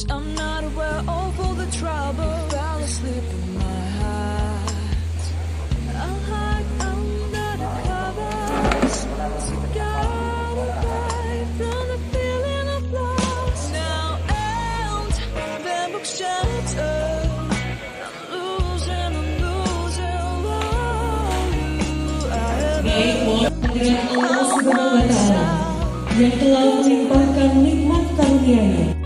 I'm not aware of all the trouble. Fell asleep in my heart. I'll hide under the covers to get away from the feeling of loss. Now and the book shattered. I'm losing Dengan Allah Subhanahu wa Ta'ala yang telah melimpahkan nikmat karunia-Nya.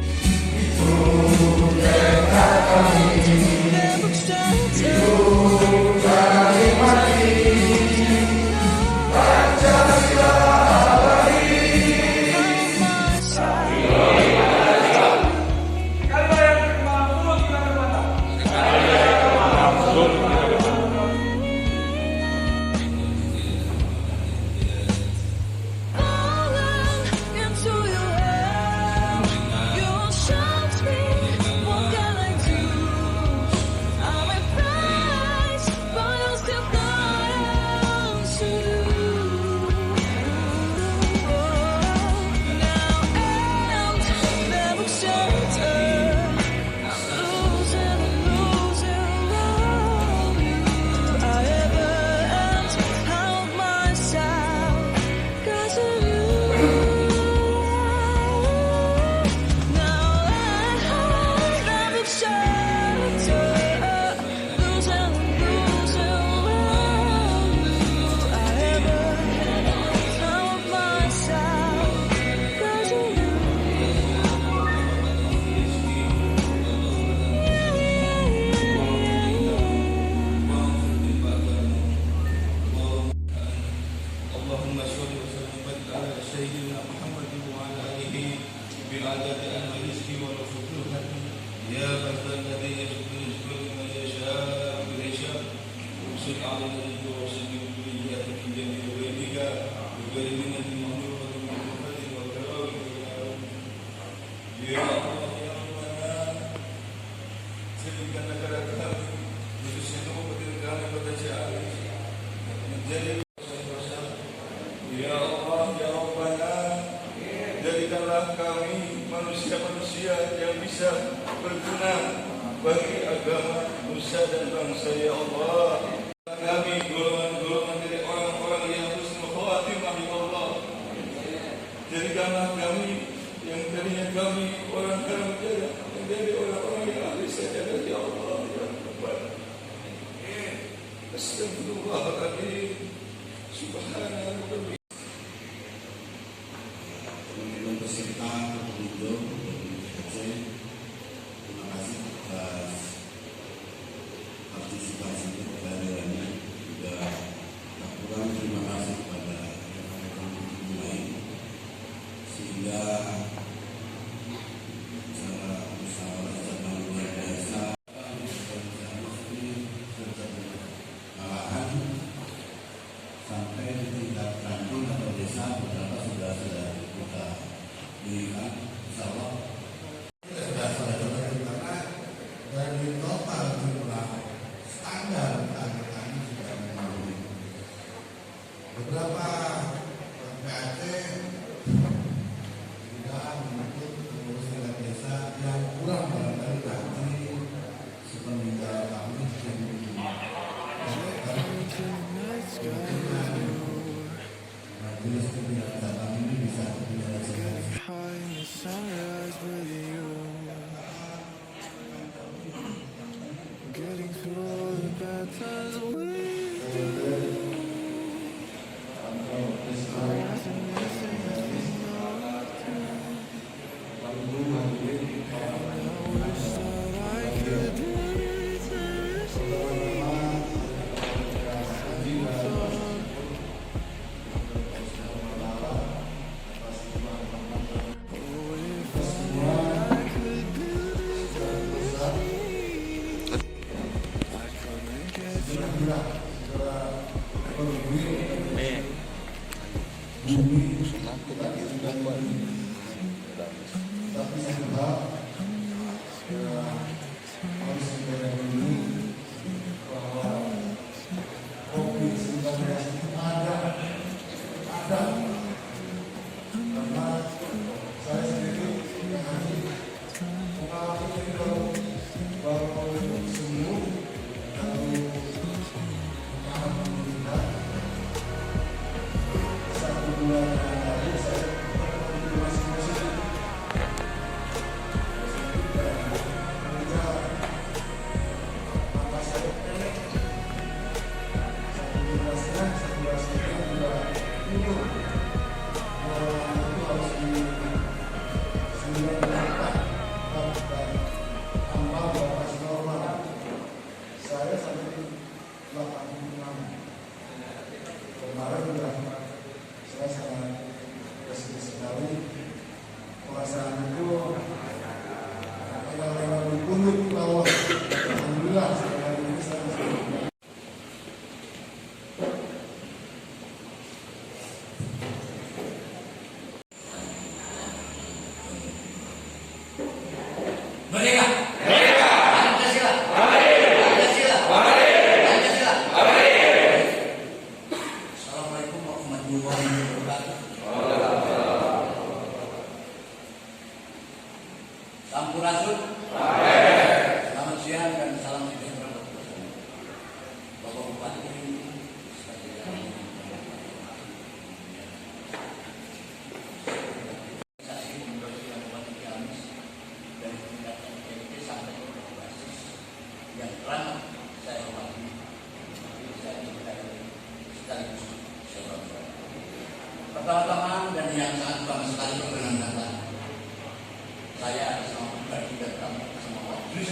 Ya Allah, ya Rabbana, jadikanlah kami manusia-manusia yang bisa berguna bagi agama, nusa dan bangsa, ya Allah. Kami golongan-golongan dari orang-orang yang husnul khawatimah, ya Allah. Jadikanlah kami yang tadinya kami orang kerja menjadi orang-orang yang ahli sajadah, ya Allah, ya Rabbana. Astagfirullahaladzim. Subhanallah. Teman-teman peserta pengunjung terima kasih atas partisipasi kehadirannya. Juga tak kurang terima kasih kepada rekan-rekan pengunjung lain sehingga secara musyawarah secara luar biasa sampai di tingkat kampung atau desa beberapa sudah kita dirikan, insya Allah kita sudah selesai karena dari total jumlah standar kami sudah memenuhi. Beberapa PAT sudah menuntut pengurus tingkat desa yang kurang barangkali nanti sepeninggal kami yang Karena saya sendiri saya sampai 86. Kemarin saya sangat bersedih sekali. Perasaan itu rela-rela bertunduk ke bawah. Alhamdulillah sekarang ini saya sudah. Merdeka! Merdeka! Pancasila! Pancasila! Pancasila! Assalamualaikum warahmatullahi wabarakatuh. Sampurasun. Selamat siang dan salam sejahtera. Bapak Bupati, yang telah saya hormati, saya cintai sekaligus saudara. Pertama-tama dan yang sangat utama sekali perkenalkan, saya sama pribadi dan kamu sama majelis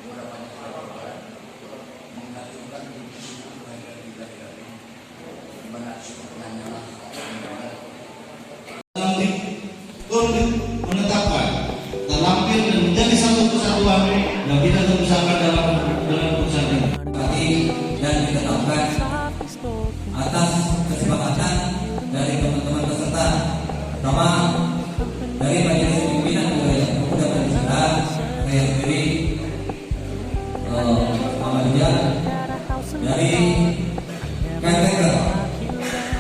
beberapa saudara menghasilkan suku bahagia dari di mana suku penanyala konflik menetapkan terlampir dan menjadi satu kesatuan yang kita terusakan dalam putusan ini. Dan ditetapkan atas kesepakatan dari teman-teman peserta, pertama dari Majelis Pimpinan Wilayah Pemuda Pancasila, saya sendiri Muhammadiyah, dari Caretaker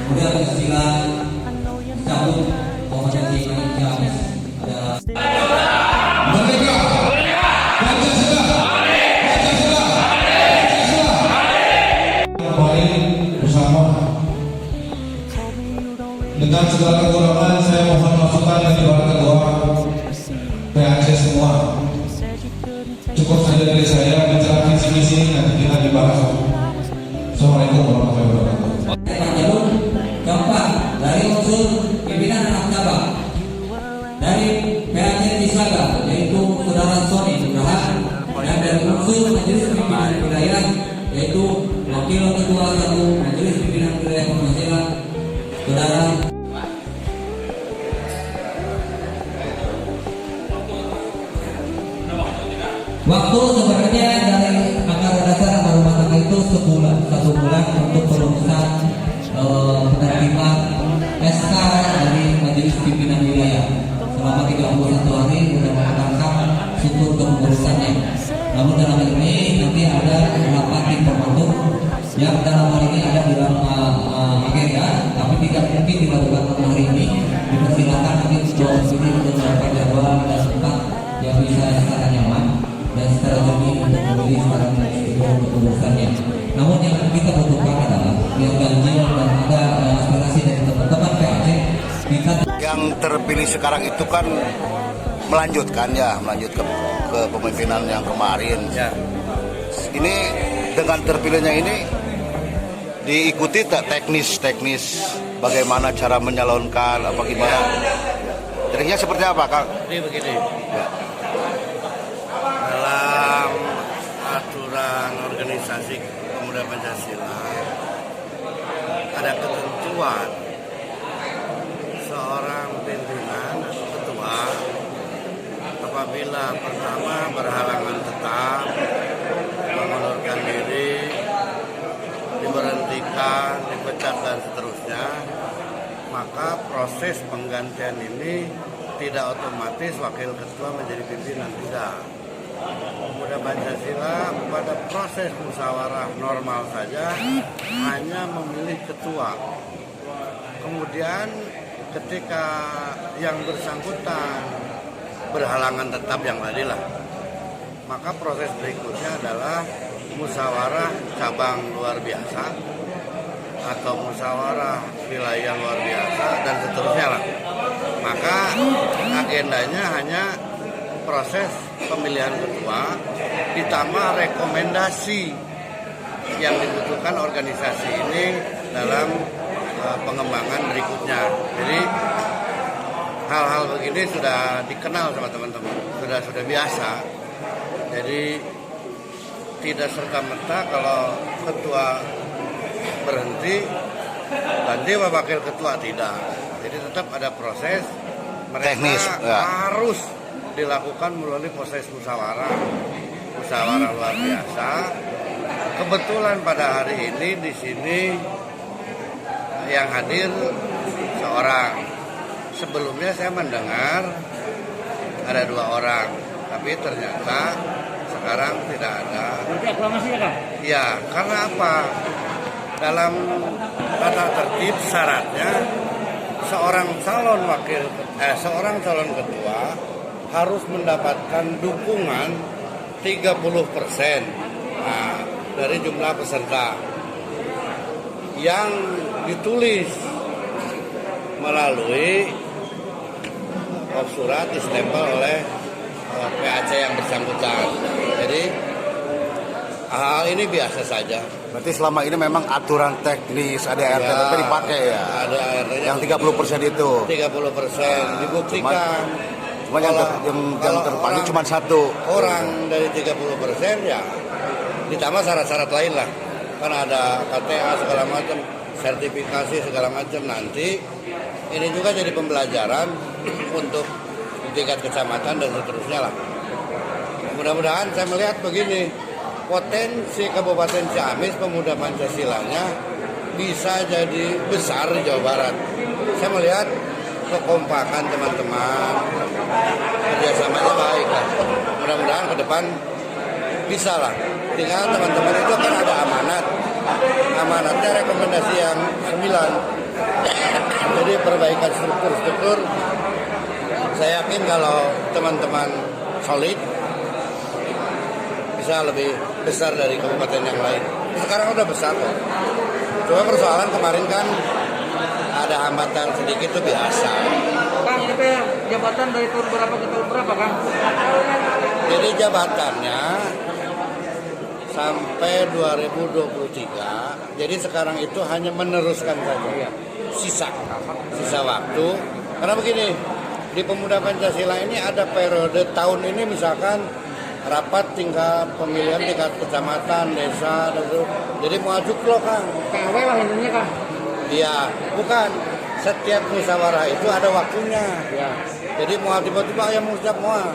Pemuda Pancasila cabut Kompetensi Ciamis adalah Merdeka! Pancasila! Pancasila! Kemarin bersama dengan segala kekurangan saya mohon masukan dan ibarat doa PAC semua. Cukup saja dari saya bicara visi misi nanti kita dibahas. Assalamualaikum warahmatullahi wabarakatuh. jalur keempat dari unsur pimpinan anak cabang dari PAC Tisaga yaitu saudara Sony Nugraha, dan dari unsur Majelis Pimpinan Wilayah yaitu Wakil Ketua 1 Majelis Pimpinan Wilayah Pancasila saudara waktu sebenarnya dari anggaran dasar anggaran rumah tangga itu satu bulan untuk perumusan penerbitan SK dari Majelis Pimpinan Wilayah selama 31 hari sudah menetapkan struktur kepengurusannya. Namun dalam hal ini nanti ada rapat tim pembentuk yang dalam hal ini ada di dalam agenda, tapi tidak mungkin dilakukan pada hari ini. Dipersilakan nanti setelah ini untuk melakukan jadwal dan tempat yang bisa secara nyaman dan secara jernih untuk memilih secara kepengurusannya. Namun yang kita butuhkan adalah yang ganjil dan ada aspirasi dari teman-teman PAC kita. Yang terpilih sekarang itu kan melanjut ke kepemimpinan yang kemarin. Ya. Ini dengan terpilihnya ini diikuti tak teknis bagaimana cara menyalonkan apa gimana? Triknya seperti apa, Kang? Jadi begini. Ya. Dalam aturan organisasi Pemuda Pancasila ada ketentuan seorang pimpinan atau ketua apabila pertama berhalangan tetap, mengundurkan diri, diberhentikan, dipecat dan seterusnya, maka proses penggantian ini tidak otomatis wakil ketua menjadi pimpinan, tidak. Pemuda Pancasila pada proses musyawarah normal saja hanya memilih ketua. Kemudian ketika yang bersangkutan berhalangan tetap yang tadi lah, maka proses berikutnya adalah musyawarah cabang luar biasa atau musyawarah wilayah luar biasa dan seterusnya lah. Maka agendanya hanya proses pemilihan ketua ditambah rekomendasi yang dibutuhkan organisasi ini dalam pengembangan berikutnya. Jadi hal-hal begini sudah dikenal sama teman-teman, sudah biasa. Jadi tidak serta-merta kalau ketua berhenti ganti wakil ketua, tidak. Jadi tetap ada proses, mereka Teknis, ya. harus dilakukan melalui proses musyawarah luar biasa. Kebetulan pada hari ini di sini yang hadir seorang. Sebelumnya saya mendengar ada 2 orang, tapi ternyata sekarang tidak ada. Nanti aklamasi ya Kang? Ya, karena apa? Dalam tata tertib syaratnya seorang calon ketua harus mendapatkan dukungan 30% dari jumlah peserta yang ditulis melalui surat distempel oleh PAC yang bersangkutan. Jadi hal ini biasa saja. Berarti selama ini memang aturan teknis ada RTP dipakai ya. Ada RTP Yang 30% itu. 30% dibuktikan. Cuma yang terpanggil cuma 1 orang dari 30% ya ditambah syarat-syarat lain lah. Kan ada KTA segala macam, sertifikasi segala macam. Nanti ini juga jadi pembelajaran untuk tingkat kecamatan dan seterusnya lah. Mudah-mudahan saya melihat begini, potensi Kabupaten Ciamis pemuda Pancasilanya bisa jadi besar di Jawa Barat. Saya melihat kekompakan teman-teman, kerjasamanya baik lah. Mudah-mudahan ke depan bisa lah. Tinggal teman-teman itu kan ada amanatnya rekomendasi yang 9. Jadi perbaikan struktur. Saya yakin kalau teman-teman solid bisa lebih besar dari kabupaten yang lain. Sekarang udah besar kok. Cuma persoalan kemarin kan ada hambatan sedikit itu biasa. Kang, ini teh jabatan dari tahun berapa ke tahun berapa Kang? Jadi jabatannya sampai 2023. Jadi sekarang itu hanya meneruskan saja. Sisa waktu. Karena begini, di Pemuda Pancasila ini ada periode tahun ini misalkan rapat tingkat pemilihan tingkat kecamatan, desa, dan itu. Jadi mau ajuk loh Kang. KW lah intinya Kang. Iya, bukan. Setiap musyawarah itu ada waktunya. Ya. Jadi mau tiba-tiba yang musyawarah mau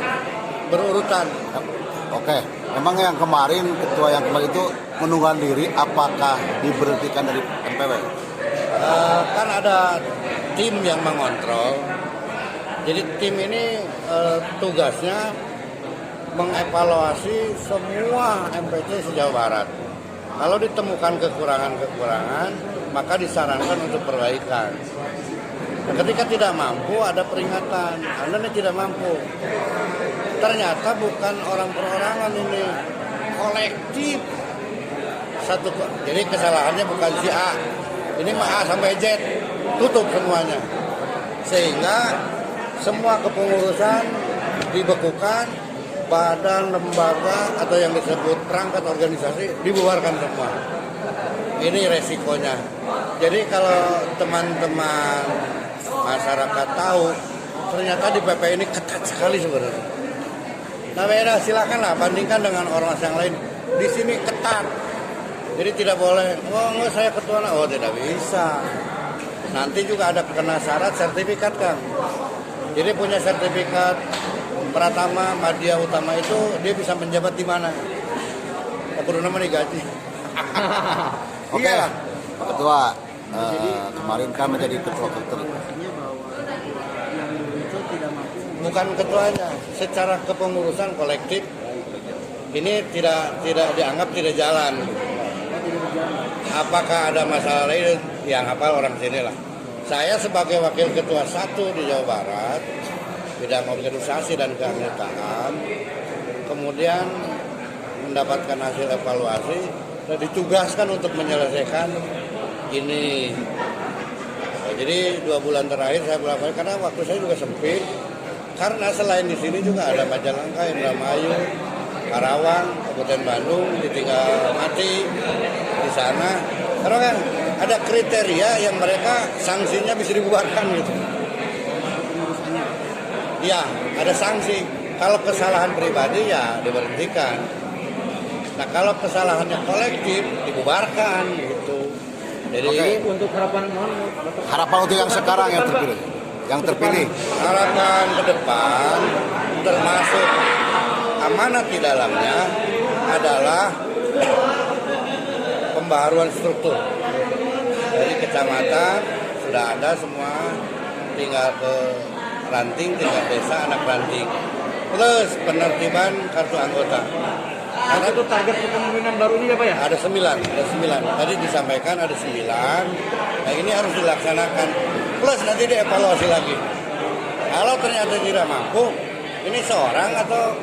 berurutan. Oke, memang yang kemarin ketua yang kemarin itu mengundurkan diri, apakah diberhentikan dari MPW? Kan ada tim yang mengontrol. Jadi tim ini tugasnya mengevaluasi semua MPC se-Jawa Barat. Kalau ditemukan kekurangan-kekurangan, maka disarankan untuk perbaikan. Ketika tidak mampu, ada peringatan. Anda ini tidak mampu. Ternyata bukan orang perorangan ini, kolektif. Jadi kesalahannya bukan si A. Ini mah A sampai Z, tutup semuanya. Sehingga semua kepengurusan dibekukan, badan, lembaga, atau yang disebut perangkat organisasi dibubarkan semua. Ini resikonya. Jadi kalau teman-teman masyarakat tahu, ternyata di PP ini ketat sekali sebenarnya. Nah beda, silakanlah bandingkan dengan orang yang lain. Di sini ketat. Jadi tidak boleh, oh enggak saya ketua, oh tidak bisa. Nanti juga ada kena syarat sertifikat Kang. Jadi punya sertifikat Pratama, Madya Utama itu dia bisa menjabat di mana? Aku nama digaji. Oke, Iya. Pak Ketua, kemarin kan menjadi ketua Bukan ketuanya, secara kepengurusan kolektif ini tidak dianggap tidak jalan. Apakah ada masalah lain yang hafal orang sini lah. Saya sebagai wakil ketua 1 di Jawa Barat bidang organisasi dan keanggotaan, kemudian mendapatkan hasil evaluasi dan ditugaskan untuk menyelesaikan ini. Jadi 2 bulan terakhir saya melakukan karena waktu saya juga sempit. Karena selain di sini juga ada Majalengka, Indramayu, Karawang, Kabupaten Bandung, ditinggal mati di sana. Karena kan ada kriteria yang mereka sanksinya bisa dibubarkan gitu. Ya, ada sanksi. Kalau kesalahan pribadi ya diberhentikan. Nah kalau kesalahannya kolektif dibubarkan gitu. Jadi Untuk harapan Harapan untuk yang sekarang yang terpilih. harapan ke depan termasuk amanat di dalamnya adalah pembaharuan struktur. Dari kecamatan sudah ada semua, tinggal ke ranting, tingkat desa, anak ranting. Plus penertiban kartu anggota. Karena itu target kepemimpinan baru ini apa ya? Ada 9. Tadi disampaikan ada 9. Nah ini harus dilaksanakan. Plus nanti dievaluasi lagi. Kalau ternyata tidak mampu, ini seorang atau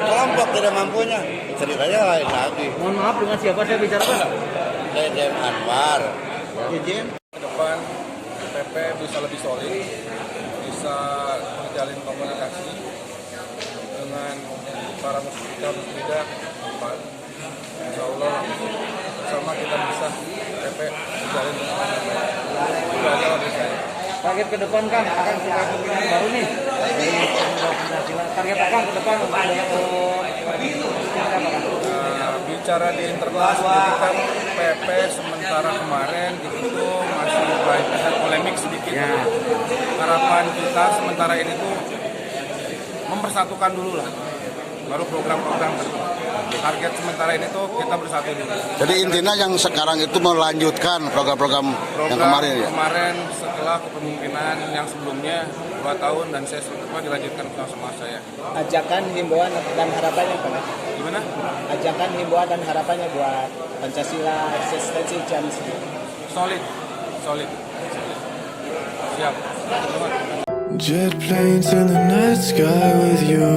kelompok tidak mampunya, ceritanya lain lagi. Mohon maaf, dengan siapa saya bicara Pak? Jejen Anwar. Jejen. Ke depan PP bisa lebih solid, bisa menjalin komunikasi dengan para musbida depan. Insya Allah bersama kita bisa PP menjalin komunikasi. Itu aja dari saya. Target ke depan Kang, akan sudah kepemimpinan baru nih. Target Kang ke depan untuk Bicara di internal sendiri kan PP sementara kemarin itu masih banyak polemik sedikit. Harapan kita sementara ini tuh mempersatukan dulu lah, baru program-program target sementara ini tuh kita bersatu dulu. Jadi intinya yang sekarang itu melanjutkan program-program yang kemarin ya. Kemarin setelah kepemimpinan yang sebelumnya 2 tahun dan saya sempat dilanjutkan sama saya. Ajakan, himbauan dan harapannya Pak. Gimana? Ajakan, himbauan dan harapannya buat Pancasila, eksistensi dan Solid. Siap. Jet planes in the night sky with you,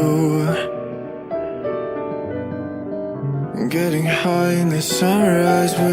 getting high in the sunrise with